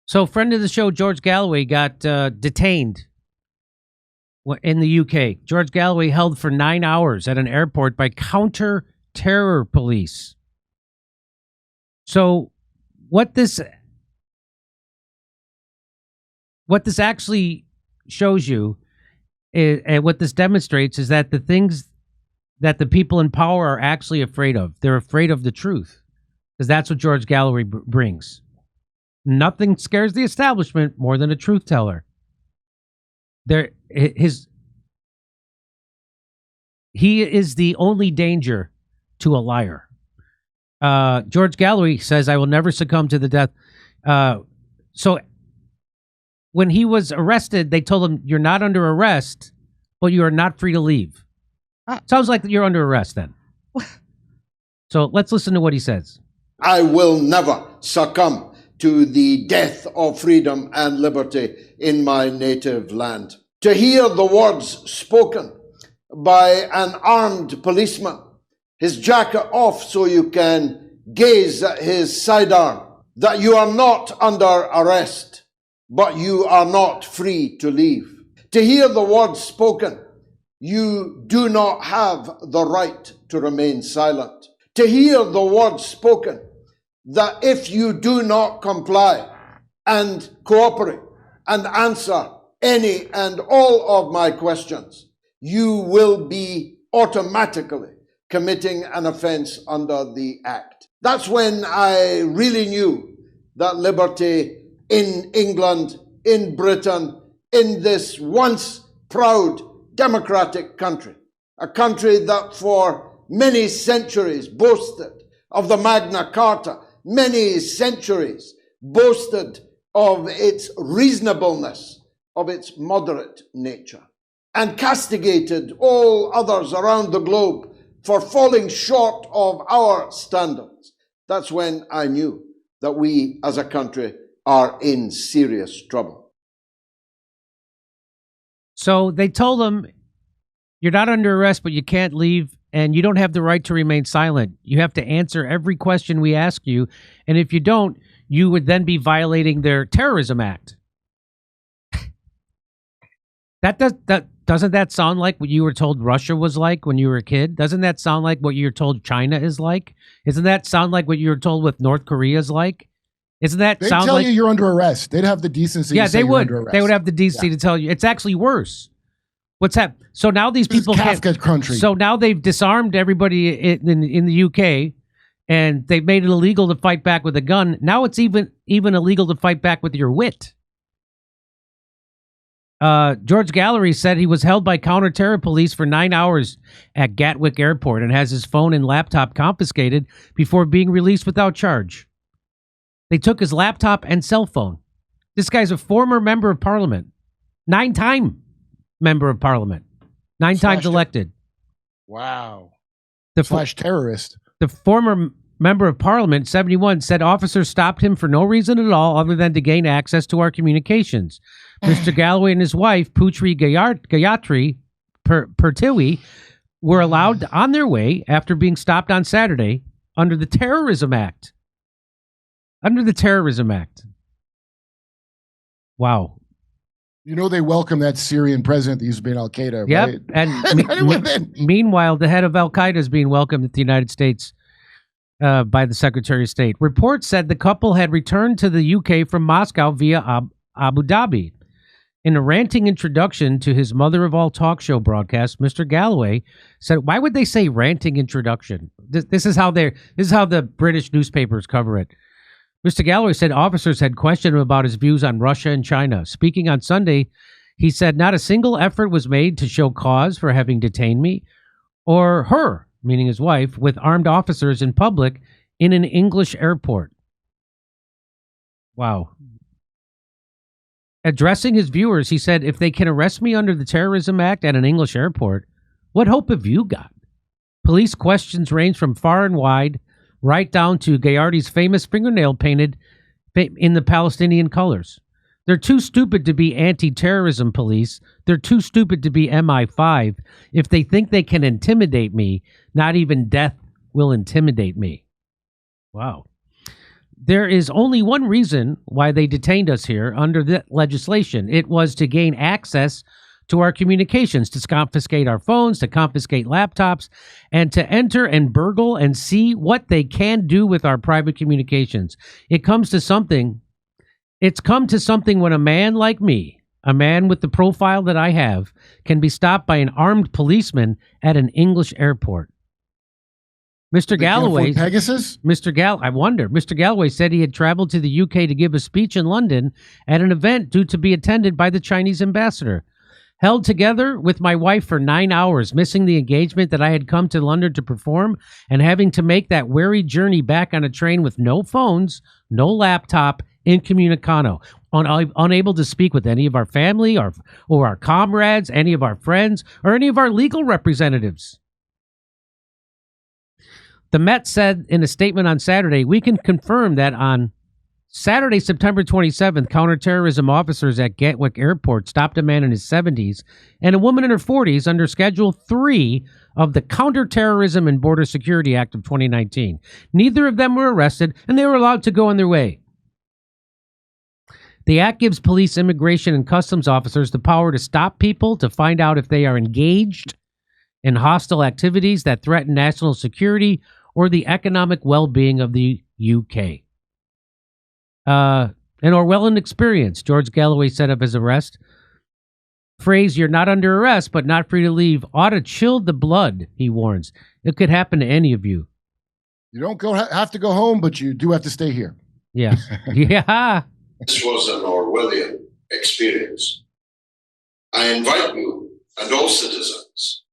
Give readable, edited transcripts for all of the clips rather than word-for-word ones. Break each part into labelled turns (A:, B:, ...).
A: So, friend of the show, George Galloway, got detained in the UK. George Galloway held for 9 hours at an airport by counter-terror police. So, what this actually shows you, and what this demonstrates, is that the things that the people in power are actually afraid of. They're afraid of the truth, because that's what George Galloway brings. Nothing scares the establishment more than a truth teller. He is the only danger to a liar. George Galloway says, "I will never succumb to the death." So when he was arrested, they told him, "You're not under arrest, but you are not free to leave." Sounds like you're under arrest then. So let's listen to what he says.
B: I will never succumb to the death of freedom and liberty in my native land. To hear the words spoken by an armed policeman, his jacket off so you can gaze at his sidearm, that you are not under arrest, but you are not free to leave. To hear the words spoken, you do not have the right to remain silent. To hear the words spoken, that if you do not comply and cooperate and answer any and all of my questions, you will be automatically committing an offense under the Act. That's when I really knew that liberty in England, in Britain, in this once proud democratic country, a country that for many centuries boasted of the Magna Carta, many centuries boasted of its reasonableness, of its moderate nature, and castigated all others around the globe for falling short of our standards. That's when I knew that we as a country are in serious trouble.
A: So they told him, "You're not under arrest, but you can't leave, and you don't have the right to remain silent. You have to answer every question we ask you, and if you don't, you would then be violating their Terrorism Act." Doesn't that sound like what you were told Russia was like when you were a kid? Doesn't that sound like what you're told China is like? Isn't that sound like what you were told with North Korea is like? Isn't that
C: They'd
A: sound
C: tell
A: like
C: you you're under arrest? They'd have the decency.
A: Yeah,
C: to say
A: they
C: you're
A: would.
C: under arrest.
A: They would have the decency to tell you. It's actually worse. What's happened? So now these
C: This
A: people
C: is
A: can't.
C: Kafka country.
A: So now they've disarmed everybody in the UK, and they've made it illegal to fight back with a gun. Now it's even illegal to fight back with your wit. George Galloway said he was held by counter-terror police for 9 hours at Gatwick Airport and has his phone and laptop confiscated before being released without charge. They took his laptop and cell phone. This guy's a former member of parliament, 9-time member of parliament, 9 times elected.
C: Wow.
A: The
C: terrorist.
A: The former member of parliament, 71, said officers stopped him for no reason at all other than to gain access to our communications. Mr. Galloway and his wife, Putri Gayatri Pertiwi, were allowed on their way after being stopped on Saturday under the Terrorism Act. Under the Terrorism Act. Wow.
C: You know they welcome that Syrian president that used to be in Al-Qaeda,
A: Yep.
C: right?
A: And meanwhile, the head of Al-Qaeda is being welcomed at the United States by the Secretary of State. Reports said the couple had returned to the UK from Moscow via Abu Dhabi. In a ranting introduction to his Mother of All talk show broadcast, Mr. Galloway said, "Why would they say ranting introduction? This is how the British newspapers cover it." Mr. Galloway said officers had questioned him about his views on Russia and China. Speaking on Sunday, he said not a single effort was made to show cause for having detained me or her, meaning his wife, with armed officers in public in an English airport. Wow. Addressing his viewers, he said, "If they can arrest me under the Terrorism Act at an English airport, what hope have you got?" Police questions range from far and wide, right down to Gayardi's famous fingernail painted in the Palestinian colors. They're too stupid to be anti-terrorism police. They're too stupid to be MI5. If they think they can intimidate me, not even death will intimidate me. Wow. there is only one reason why they detained us here under the legislation. It was to gain access to our communications, to confiscate our phones, to confiscate laptops, and to enter and burgle and see what they can do with our private communications. It's come to something when a man like me, a man with the profile that I have, can be stopped by an armed policeman at an English airport. Mr. Galloway,
C: Pegasus?
A: I wonder. Mr. Galloway said he had traveled to the UK to give a speech in London at an event due to be attended by the Chinese ambassador. Held together with my wife for 9 hours, missing the engagement that I had come to London to perform, and having to make that weary journey back on a train with no phones, no laptop, incommunicado, unable to speak with any of our family or our comrades, any of our friends, or any of our legal representatives. The Met said in a statement on Saturday, we can confirm that on Saturday, September 27th, counterterrorism officers at Gatwick Airport stopped a man in his 70s and a woman in her 40s under Schedule 3 of the Counterterrorism and Border Security Act of 2019. Neither of them were arrested, and they were allowed to go on their way. The act gives police, immigration, and customs officers the power to stop people to find out if they are engaged in hostile activities that threaten national security or the economic well-being of the UK. An Orwellian experience, George Galloway said of his arrest. Phrase, "You're not under arrest, but not free to leave," ought to chill the blood, he warns. It could happen to any of you.
C: You don't have to go home, but you do have to stay here.
A: Yeah. Yeah.
B: This was an Orwellian experience. I invite you and all citizens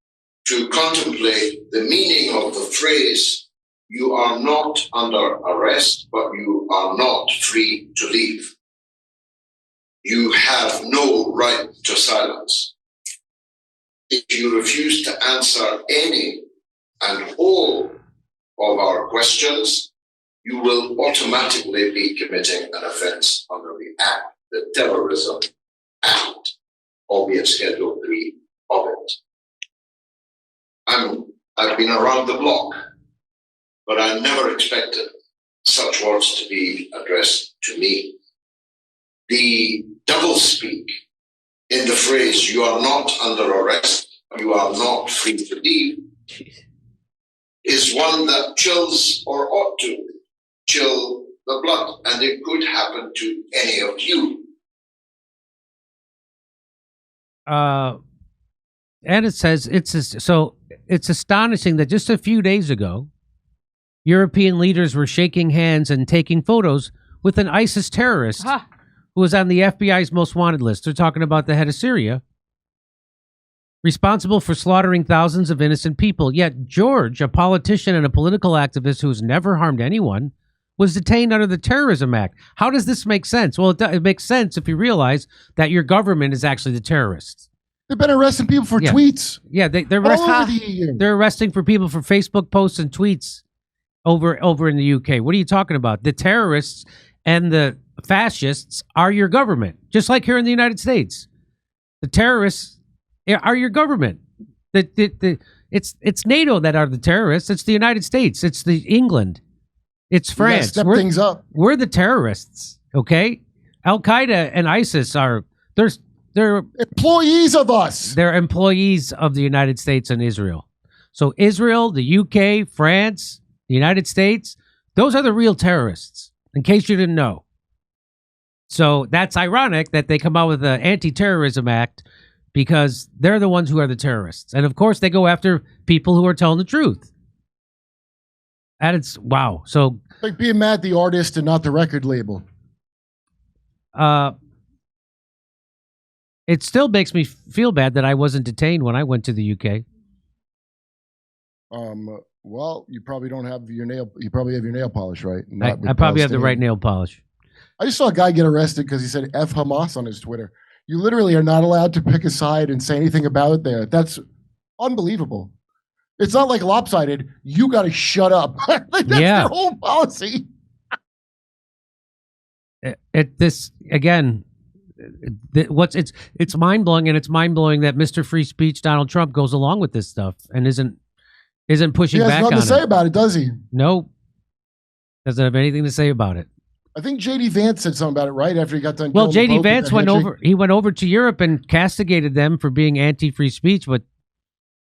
B: to contemplate the meaning of the phrase, "You are not under arrest, but you are not free to leave." You have no right to silence. If you refuse to answer any and all of our questions, you will automatically be committing an offense under the Act, the Terrorism Act, albeit Schedule 3 of it. I've been around the block, but I never expected such words to be addressed to me. The doublespeak in the phrase, "You are not under arrest, you are not free to leave," is one that chills, or ought to chill, the blood, and it could happen to any of you.
A: And it says, it's astonishing that just a few days ago, European leaders were shaking hands and taking photos with an ISIS terrorist who was on the FBI's most wanted list. They're talking about the head of Syria, responsible for slaughtering thousands of innocent people. Yet George, a politician and a political activist who has never harmed anyone, was detained under the Terrorism Act. How does this make sense? Well, it makes sense if you realize that your government is actually the terrorists.
C: They've been arresting people for tweets.
A: Yeah, they're
C: all over the EU.
A: They're arresting for people for Facebook posts and tweets over in the UK. What are you talking about? The terrorists and the fascists are your government, just like here in the United States. The terrorists are your government. It's NATO that are the terrorists. It's the United States. It's the England. It's France.
C: Step things up.
A: We're the terrorists. Okay, Al Qaeda and ISIS are they're
C: employees of us.
A: They're employees of the United States and Israel. So Israel, the UK, France, the United States, those are the real terrorists, in case you didn't know. So that's ironic that they come out with the Anti-Terrorism Act, because they're the ones who are the terrorists. And of course, they go after people who are telling the truth. And it's, wow. So,
C: like being mad at the artist and not the record label.
A: It still makes me feel bad that I wasn't detained when I went to the UK.
C: Well, you probably don't have your nail. You probably have your nail polish right.
A: I probably have the right nail polish.
C: I just saw a guy get arrested because he said "F Hamas" on his Twitter. You literally are not allowed to pick a side and say anything about it there. That's unbelievable. It's not like lopsided. You got to shut up. That's their whole policy. It's mind blowing, and it's mind blowing that Mr. Free Speech Donald Trump goes along with this stuff and isn't pushing back on it. He has nothing to say about it, does he?
A: Nope. Doesn't have anything to say about it.
C: I think J.D. Vance said something about it right after he got done.
A: Well,
C: killing the
A: J.D.
C: Pope with
A: Vance
C: that
A: went
C: handshake.
A: over. He went over to Europe and castigated them for being anti-free speech. But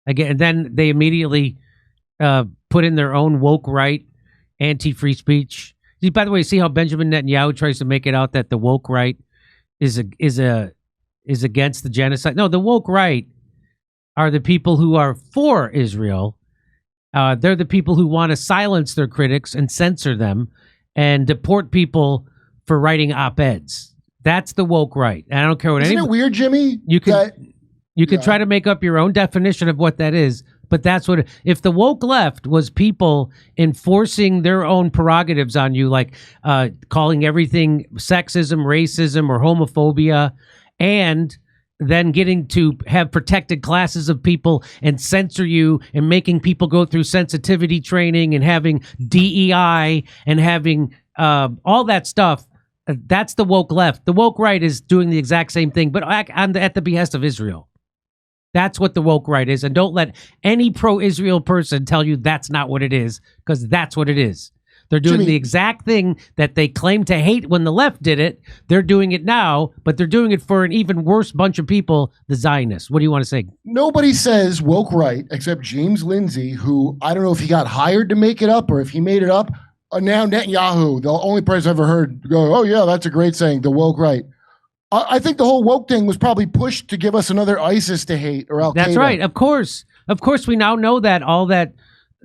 A: again, then they immediately put in their own woke right, anti-free speech. See, by the way, see how Benjamin Netanyahu tries to make it out that the woke right is against the genocide. No, the woke right are the people who are for Israel. They're the people who want to silence their critics and censor them and deport people for writing op-eds. That's the woke right. And I don't care what
C: Isn't it weird, Jimmy?
A: You can
C: Yeah.
A: try to make up your own definition of what that is, but that's what if the woke left was people enforcing their own prerogatives on you, like calling everything sexism, racism, or homophobia, and then getting to have protected classes of people and censor you and making people go through sensitivity training and having DEI and having all that stuff. That's the woke left. The woke right is doing the exact same thing, but at the behest of Israel. That's what the woke right is. And don't let any pro-Israel person tell you that's not what it is, because that's what it is. They're doing
C: Jimmy,
A: the exact thing that they claimed to hate when the left did it. They're doing it now, but they're doing it for an even worse bunch of people, the Zionists. What do you want to say?
C: Nobody says woke right except James Lindsay, who I don't know if he got hired to make it up or if he made it up. Now Netanyahu, the only person I've ever heard go, oh yeah, that's a great saying, the woke right. I think the whole woke thing was probably pushed to give us another ISIS to hate or Al Qaeda.
A: That's right. Of course, we now know that all that.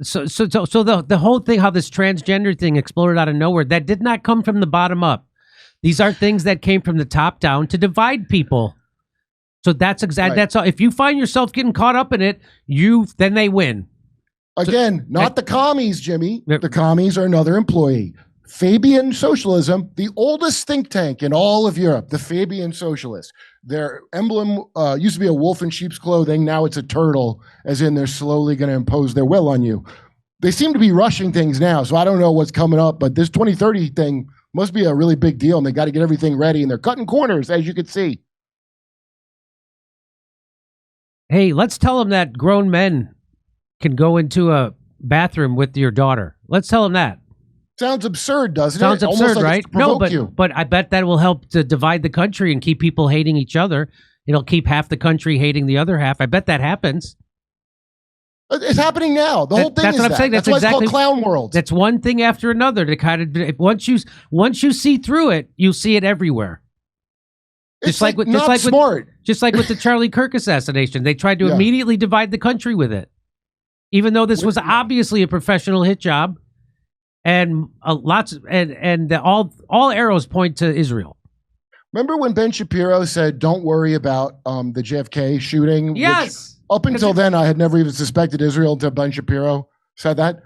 A: So the whole thing, how this transgender thing exploded out of nowhere, that did not come from the bottom up. These are things that came from the top down to divide people. So that's exactly That's all. If you find yourself getting caught up in it, then they win.
C: Again, not the commies, Jimmy. The commies are another employee. Fabian Socialism, the oldest think tank in all of Europe, the Fabian Socialists. Their emblem used to be a wolf in sheep's clothing. Now it's a turtle, as in they're slowly going to impose their will on you. They seem to be rushing things now, so I don't know what's coming up, but this 2030 thing must be a really big deal, and they got to get everything ready, and they're cutting corners, as you can see.
A: Hey, let's tell them that grown men can go into a bathroom with your daughter. Let's tell them that.
C: Sounds absurd, doesn't it?
A: Sounds absurd,
C: like
A: right? No, but I bet that will help to divide the country and keep people hating each other. It'll keep half the country hating the other half. I bet that happens.
C: It's happening now. The whole thing
A: that's
C: is
A: what I'm saying.
C: That's
A: That's
C: why
A: exactly,
C: it's called Clown World.
A: That's one thing after another to kind of once you see through it, you'll see it everywhere.
C: It's just like with
A: the Charlie Kirk assassination. They tried to immediately divide the country with it, even though this was obviously a professional hit job. And all arrows point to Israel.
C: Remember when Ben Shapiro said, "Don't worry about the JFK shooting"?
A: Yes.
C: Which, up until then, I had never even suspected Israel until Ben Shapiro said that.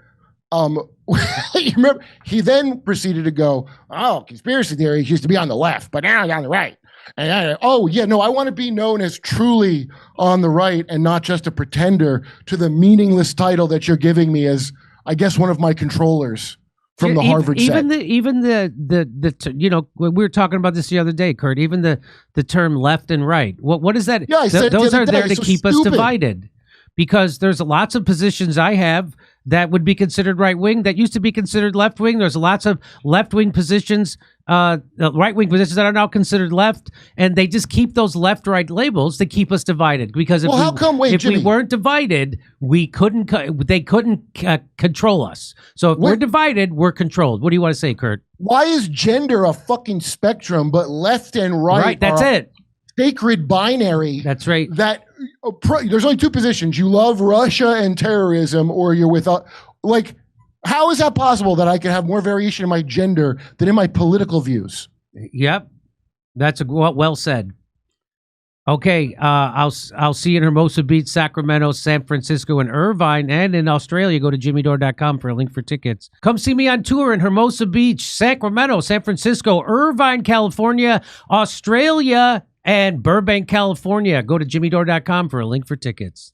C: You remember? He then proceeded to go, "Oh, conspiracy theories used to be on the left, but now they're on the right." And I want to be known as truly on the right and not just a pretender to the meaningless title that you're giving me as, I guess, one of my controllers. From the Harvard set.
A: Even the you know, we were talking about this the other day, Kurt. Even the term left and right. What is that?
C: Yeah, I said
A: those are there to
C: so
A: keep us divided. Because there's lots of positions I have that would be considered right wing that used to be considered left wing. There's lots of left wing positions, right wing positions that are now considered left, and they just keep those left right labels to keep us divided. Because if we weren't divided, they couldn't control us. So if we're divided, we're controlled. What do you want to say, Kurt?
C: Why is gender a fucking spectrum, but left and right?
A: Right, that's it.
C: Sacred binary.
A: That's right.
C: There's only two positions. You love Russia and terrorism, or you're with how is that possible that I can have more variation in my gender than in my political views?
A: Yep, that's well said. Okay, I'll see you in Hermosa Beach, Sacramento, San Francisco, and Irvine, and in Australia. Go to jimmydore.com for a link for tickets. Come see me on tour in Hermosa Beach, Sacramento, San Francisco, Irvine, California, Australia, and Burbank, California. Go to jimmydore.com for a link for tickets.